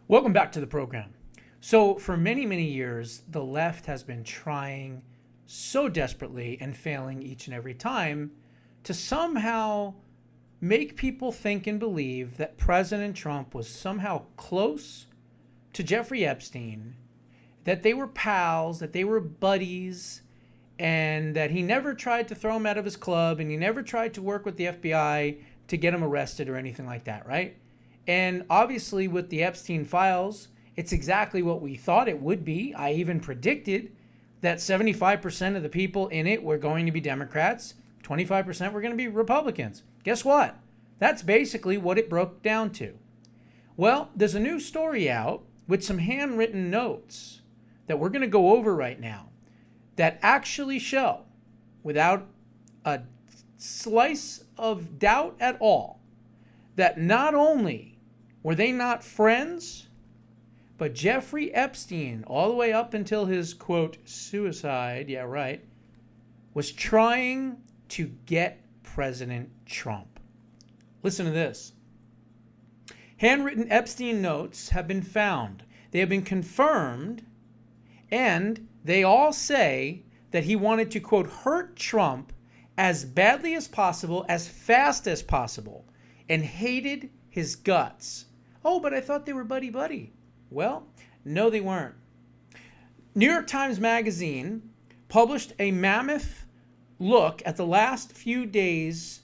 Welcome back to the program. So, for many, many years, the left has been trying so desperately and failing each and every time to somehow make people think and believe that President Trump was somehow close to Jeffrey Epstein, that they were pals, that they were buddies, and that he never tried to throw him out of his club and he never tried to work with the FBI to get him arrested or anything like that, right? And obviously, with the Epstein files, it's exactly what we thought it would be. I even predicted that 75% of the people in it were going to be Democrats, 25% were going to be Republicans. Guess what? That's basically what it broke down to. Well, there's a new story out with some handwritten notes that we're going to go over right now that actually show, without a slice of doubt at all, that not only were they not friends, but Jeffrey Epstein, all the way up until his, quote, suicide, yeah, right, was trying to get President Trump. Listen to this. Handwritten Epstein notes have been found. They have been confirmed, and they all say that he wanted to, quote, hurt Trump as badly as possible, as fast as possible, and hated his guts. Oh, but I thought they were buddy-buddy. Well, no, they weren't. New York Times Magazine published a mammoth look at the last few days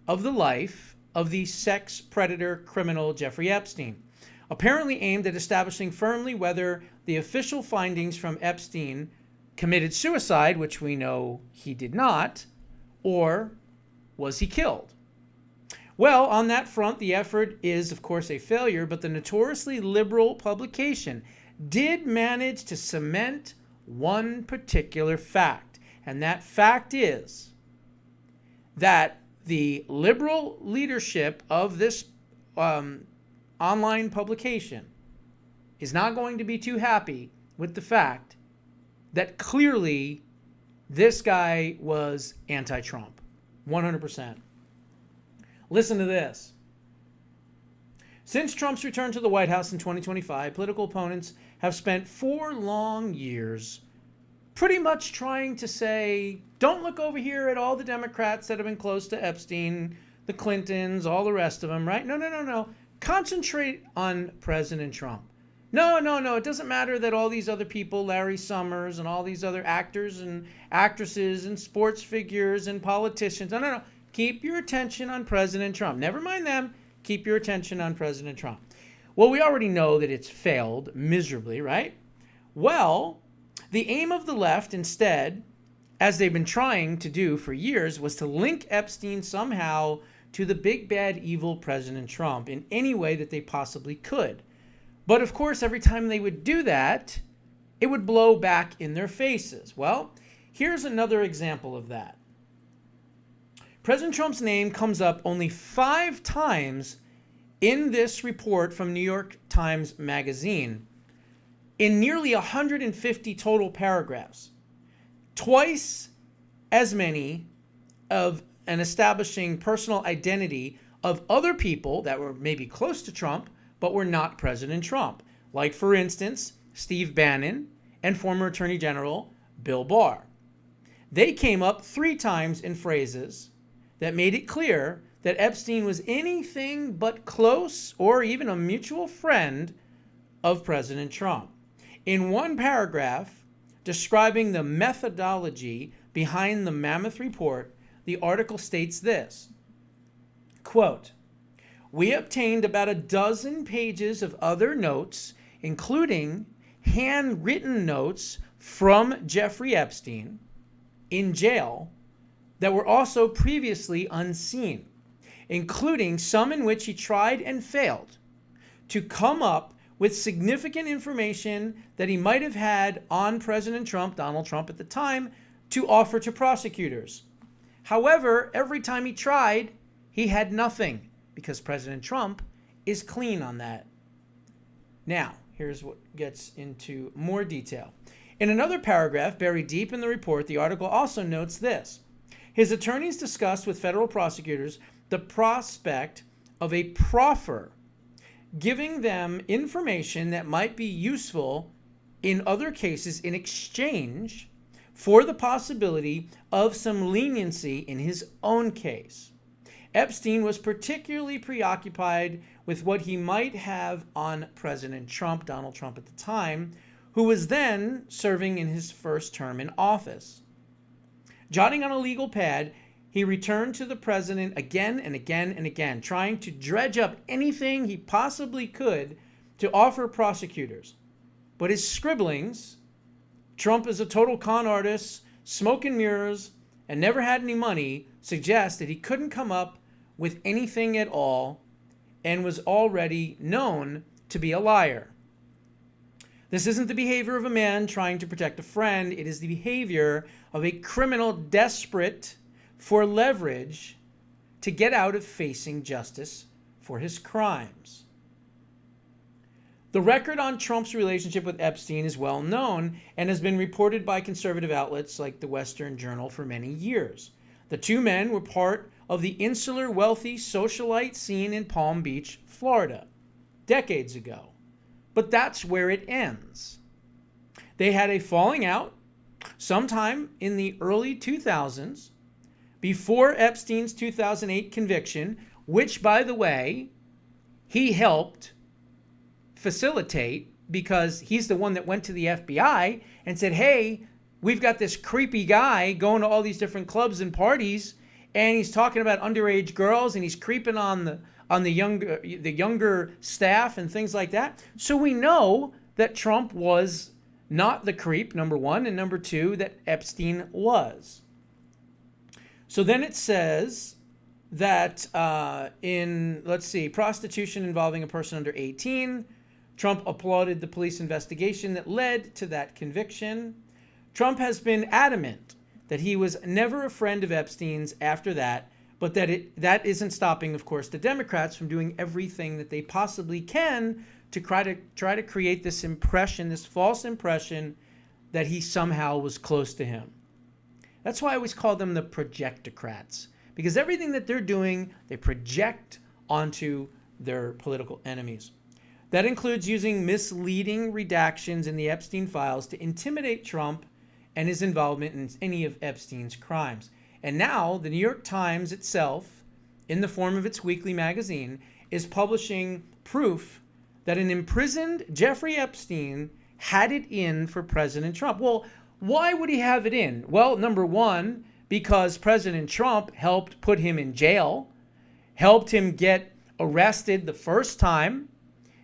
of the life of the sex predator criminal Jeffrey Epstein, apparently aimed at establishing firmly whether the official findings from Epstein committed suicide, which we know he did not, or was he killed? Well, on that front, the effort is, of course, a failure, but the notoriously liberal publication did manage to cement one particular fact, and that fact is that the liberal leadership of this online publication is not going to be too happy with the fact that clearly this guy was anti-Trump, 100%. Listen to this. Since Trump's return to the White House in 2025, political opponents have spent 4 long years pretty much trying to say, don't look over here at all the Democrats that have been close to Epstein, the Clintons, all the rest of them, right? No. Concentrate on President Trump. No. It doesn't matter that all these other people, Larry Summers and all these other actors and actresses and sports figures and politicians. No. Keep your attention on President Trump. Never mind them. Keep your attention on President Trump. Well, we already know that it's failed miserably, right? Well, the aim of the left instead, as they've been trying to do for years, was to link Epstein somehow to the big bad evil President Trump in any way that they possibly could. But of course, every time they would do that, it would blow back in their faces. Well, here's another example of that. President Trump's name comes up only 5 times in this report from New York Times Magazine in nearly 150 total paragraphs. Twice as many of an establishing personal identity of other people that were maybe close to Trump but were not President Trump. Like, for instance, Steve Bannon and former Attorney General Bill Barr. They came up 3 times in phrases that made it clear that Epstein was anything but close or even a mutual friend of President Trump. In one paragraph describing the methodology behind the mammoth report, the article states this, quote, "We obtained about a dozen pages of other notes, including handwritten notes from Jeffrey Epstein in jail that were also previously unseen, including some in which he tried and failed to come up with significant information that he might have had on President Trump, Donald Trump at the time, to offer to prosecutors. However, every time he tried, he had nothing, because President Trump is clean on that." Now, here's what gets into more detail. In another paragraph buried deep in the report, the article also notes this. His attorneys discussed with federal prosecutors the prospect of a proffer giving them information that might be useful in other cases in exchange for the possibility of some leniency in his own case. Epstein was particularly preoccupied with what he might have on President Trump, Donald Trump at the time, who was then serving in his first term in office. Jotting on a legal pad, he returned to the president again and again and again, trying to dredge up anything he possibly could to offer prosecutors. But his scribblings, Trump is a total con artist, smoke and mirrors, and never had any money, suggest that he couldn't come up with anything at all and was already known to be a liar. This isn't the behavior of a man trying to protect a friend. It is the behavior of a criminal desperate for leverage to get out of facing justice for his crimes. The record on Trump's relationship with Epstein is well known and has been reported by conservative outlets like the Western Journal for many years. The two men were part of the insular wealthy socialite scene in Palm Beach, Florida, decades ago. But that's where it ends. They had a falling out sometime in the early 2000s, before Epstein's 2008 conviction, which, by the way, he helped facilitate because he's the one that went to the FBI and said, hey, we've got this creepy guy going to all these different clubs and parties, and he's talking about underage girls, and he's creeping on the younger staff and things like that. So we know that Trump was not the creep, number one, and number two, that Epstein was. So then it says that prostitution involving a person under 18, Trump applauded the police investigation that led to that conviction. Trump has been adamant that he was never a friend of Epstein's after that, but that isn't stopping, of course, the Democrats from doing everything that they possibly can to try to create this impression, this false impression that he somehow was close to him. That's why I always call them the projectocrats, because everything that they're doing, they project onto their political enemies. That includes using misleading redactions in the Epstein files to intimidate Trump and his involvement in any of Epstein's crimes. And now the New York Times itself, in the form of its weekly magazine, is publishing proof that an imprisoned Jeffrey Epstein had it in for President Trump. Well, why would he have it in? Well, number one, because President Trump helped put him in jail, helped him get arrested the first time.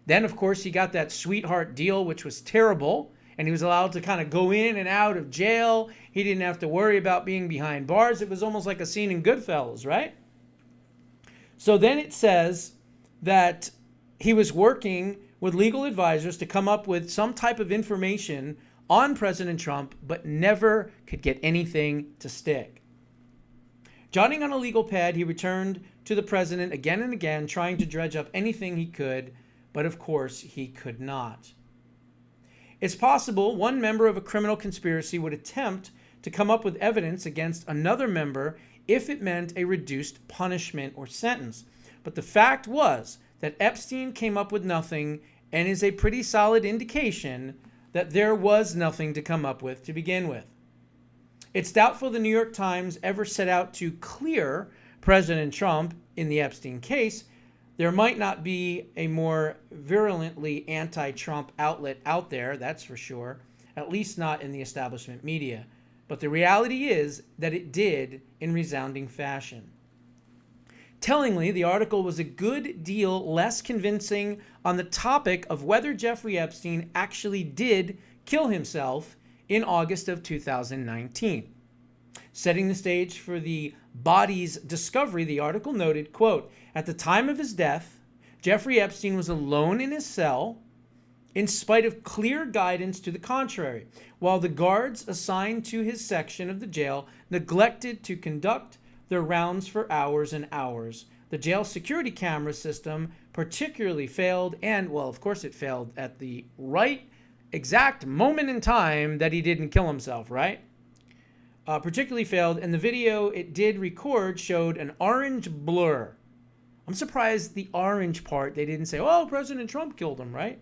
Then, of course, he got that sweetheart deal, which was terrible, and he was allowed to kind of go in and out of jail. He didn't have to worry about being behind bars. It was almost like a scene in Goodfellas, right? So then it says that he was working with legal advisors to come up with some type of information on President Trump, but never could get anything to stick. Jotting on a legal pad, he returned to the president again and again, trying to dredge up anything he could, but of course he could not. It's possible one member of a criminal conspiracy would attempt to come up with evidence against another member if it meant a reduced punishment or sentence. But the fact was that Epstein came up with nothing, and is a pretty solid indication that there was nothing to come up with to begin with. It's doubtful the New York Times ever set out to clear President Trump in the Epstein case. There might not be a more virulently anti-Trump outlet out there, that's for sure, at least not in the establishment media. But the reality is that it did in resounding fashion. Tellingly, the article was a good deal less convincing on the topic of whether Jeffrey Epstein actually did kill himself in August of 2019. Setting the stage for the body's discovery, the article noted, quote, at the time of his death, Jeffrey Epstein was alone in his cell in spite of clear guidance to the contrary, while the guards assigned to his section of the jail neglected to conduct their rounds for hours and hours. The jail security camera system particularly failed, and, well, of course it failed at the right exact moment in time that he didn't kill himself, right? Particularly failed, and the video it did record showed an orange blur I'm surprised the orange part, they didn't say, oh, President Trump killed him, right?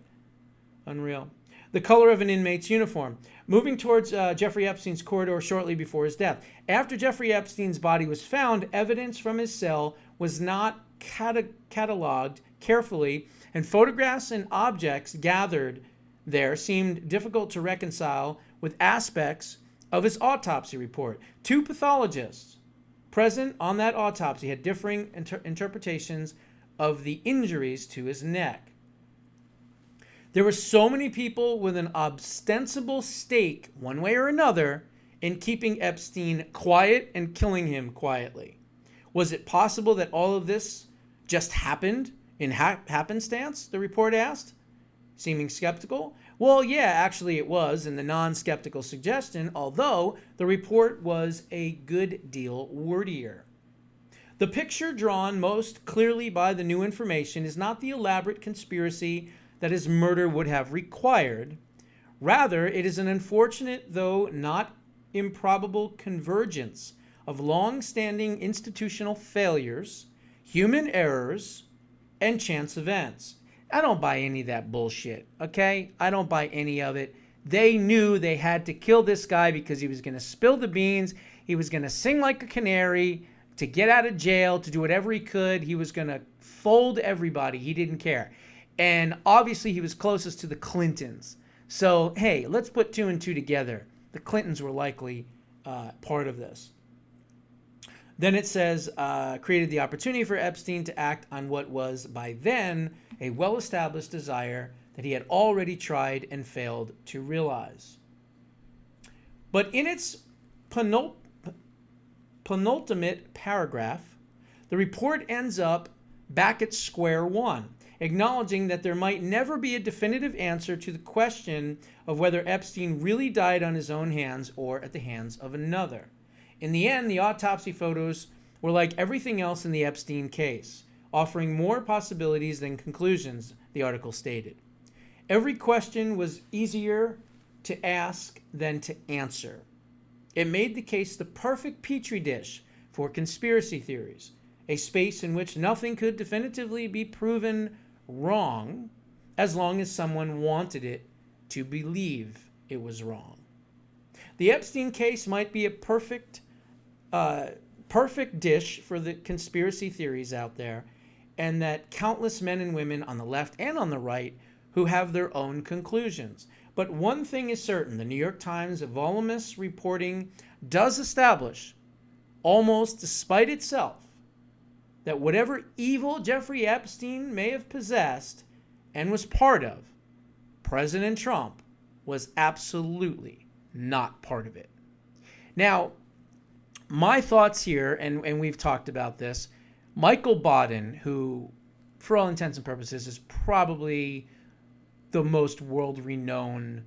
Unreal. The color of an inmate's uniform. Moving towards Jeffrey Epstein's corridor shortly before his death. After Jeffrey Epstein's body was found, evidence from his cell was not cataloged carefully, and photographs and objects gathered there seemed difficult to reconcile with aspects of his autopsy report. Two pathologists present on that autopsy had differing interpretations of the injuries to his neck. There were so many people with an ostensible stake, one way or another, in keeping Epstein quiet and killing him quietly. Was it possible that all of this just happened in happenstance, the report asked, seeming skeptical? Well, yeah, actually it was in the non-skeptical suggestion, although the report was a good deal wordier. The picture drawn most clearly by the new information is not the elaborate conspiracy that his murder would have required. Rather, it is an unfortunate, though not improbable, convergence of long-standing institutional failures, human errors, and chance events. I don't buy any of that bullshit, okay? I don't buy any of it. They knew they had to kill this guy because he was going to spill the beans. He was going to sing like a canary to get out of jail, to do whatever he could. He was going to fold everybody. He didn't care. And obviously he was closest to the Clintons. So, hey, let's put two and two together. The Clintons were likely part of this. Then it says, created the opportunity for Epstein to act on what was by then a well-established desire that he had already tried and failed to realize. But in its penultimate paragraph, the report ends up back at square one, acknowledging that there might never be a definitive answer to the question of whether Epstein really died on his own hands or at the hands of another. In the end, the autopsy photos were like everything else in the Epstein case, offering more possibilities than conclusions, the article stated. Every question was easier to ask than to answer. It made the case the perfect petri dish for conspiracy theories, a space in which nothing could definitively be proven wrong as long as someone wanted it to believe it was wrong. The Epstein case might be a perfect dish for the conspiracy theories out there, and that countless men and women on the left and on the right who have their own conclusions. But one thing is certain, the New York Times' voluminous reporting does establish, almost despite itself, that whatever evil Jeffrey Epstein may have possessed and was part of, President Trump was absolutely not part of it. Now, my thoughts here, and we've talked about this, Michael Baden, who, for all intents and purposes, is probably the most world-renowned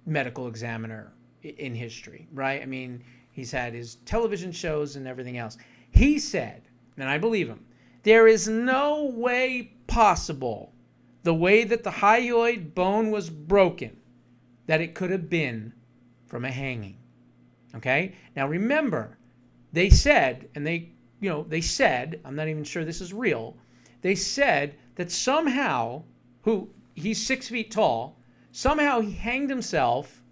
medical examiner in history, right? I mean, he's had his television shows and everything else. He said, and I believe him, there is no way possible, the way that the hyoid bone was broken, that it could have been from a hanging. Okay? Now remember, they said, and they said, I'm not even sure this is real, they said that somehow, he's 6 feet tall, somehow he hanged himself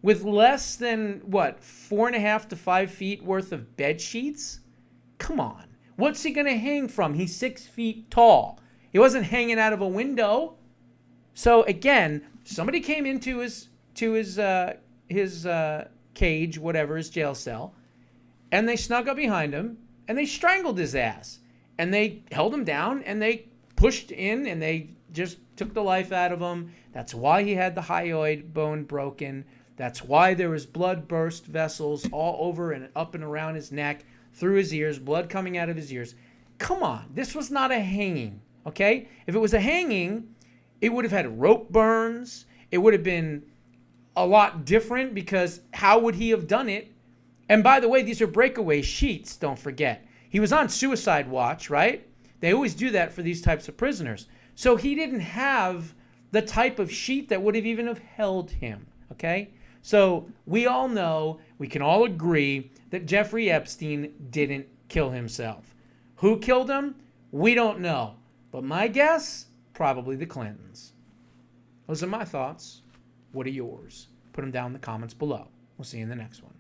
with less than, 4.5 to 5 feet worth of bed sheets? Come on. What's he going to hang from? He's 6 feet tall. He wasn't hanging out of a window. So again, somebody came into his cage, whatever, his jail cell, and they snuck up behind him, and they strangled his ass. And they held him down, and they pushed in, and they just took the life out of him. That's why he had the hyoid bone broken. That's why there was blood burst vessels all over and up and around his neck, through his ears, blood coming out of his ears. Come on, this was not a hanging, okay? If it was a hanging, it would have had rope burns. It would have been a lot different, because how would he have done it? And by the way, these are breakaway sheets, don't forget. He was on suicide watch, right? They always do that for these types of prisoners. So he didn't have the type of sheet that would have even have held him, okay? So we all know, we can all agree that Jeffrey Epstein didn't kill himself. Who killed him? We don't know. But my guess, probably the Clintons. Those are my thoughts. What are yours? Put them down in the comments below. We'll see you in the next one.